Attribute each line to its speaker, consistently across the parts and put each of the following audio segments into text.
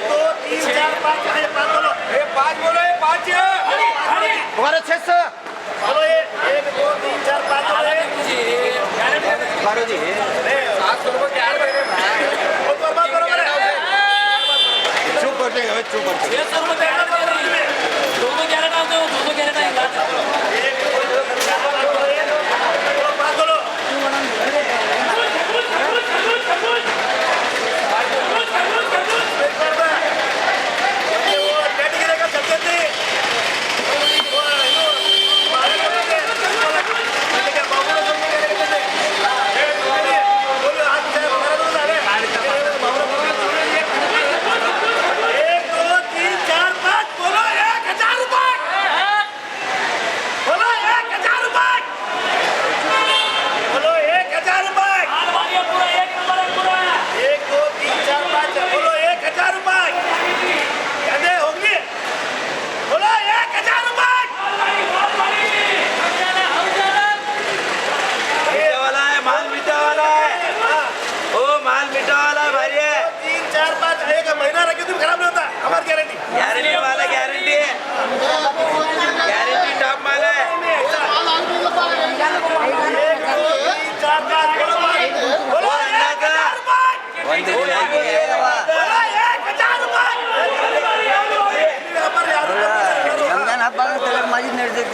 Speaker 1: दो तीन चार पाँच है पाँच बोलो
Speaker 2: ये पाँच बोलो ये पाँच है
Speaker 3: तुम्हारा 600
Speaker 1: बोलो ये एक दो तीन चार पाँच बोलो
Speaker 3: बारो जी
Speaker 2: 700 रुपये क्या दे रहे हैं
Speaker 1: वो तो बात बराबर है
Speaker 3: चुप कर देंगे चुप कर देंगे
Speaker 4: 600 रुपये दे रहे हैं दो कैरेट आते हो दो कैरेट आएगा
Speaker 1: एक दो तीन चार पाँच बोलो ये बोलो पाँच बोलो वो डेट गिरेगा चलते थे
Speaker 3: माझी निर्देश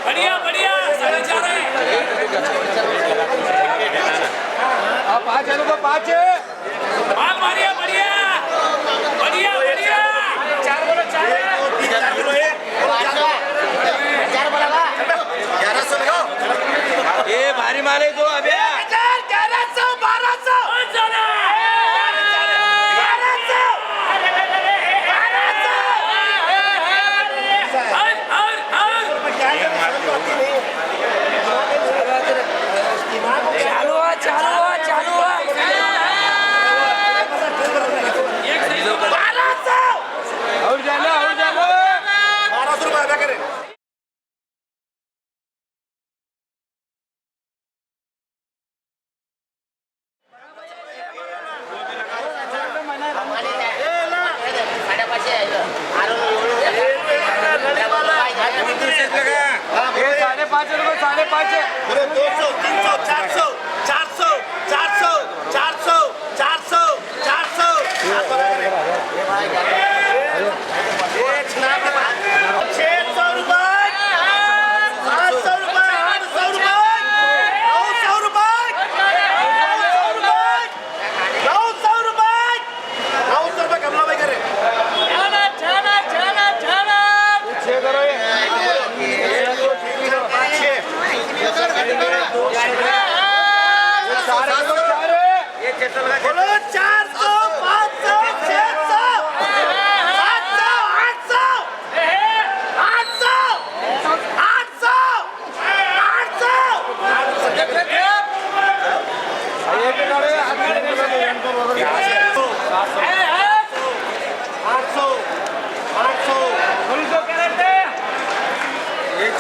Speaker 4: बढ़िया बढ़िया 4.5 है
Speaker 2: 5 है रुपये 5 है
Speaker 4: माल मारिया बढ़िया बढ़िया बढ़िया 4 बोलो 4
Speaker 3: ये भारी माल है तो अबे
Speaker 1: 1100 1200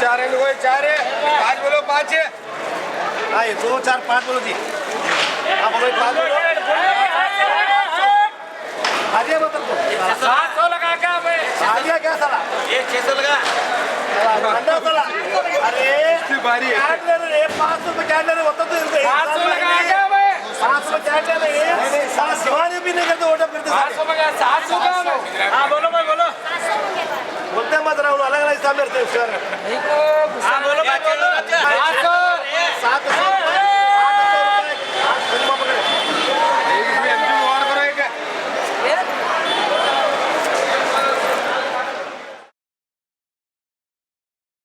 Speaker 2: चार है लोगों 4 है 5 बोलो 5 है
Speaker 1: हाँ ये 2 4 5 बोलो जी हाँ बोलो 5 बोलो आगे बता
Speaker 4: 700 लगा का मैं
Speaker 1: आगे क्या साला
Speaker 3: ये 600 लगा
Speaker 1: अंडा साला अरे
Speaker 2: इसकी बारी है
Speaker 1: क्या ले रहे 500 रुपए क्या ले रहे होता तो
Speaker 4: 700 लगा का मैं
Speaker 1: 500 क्या ले रहे साला शिवानी भी नहीं करते ऑर्डर करते सारे
Speaker 4: 700 लगा 700 का मैं हाँ बोलो भाई बोलो
Speaker 1: बोलते मत रहो अलग अलग हिसाब करते हैं
Speaker 4: हाँ बोलो भाई बोलो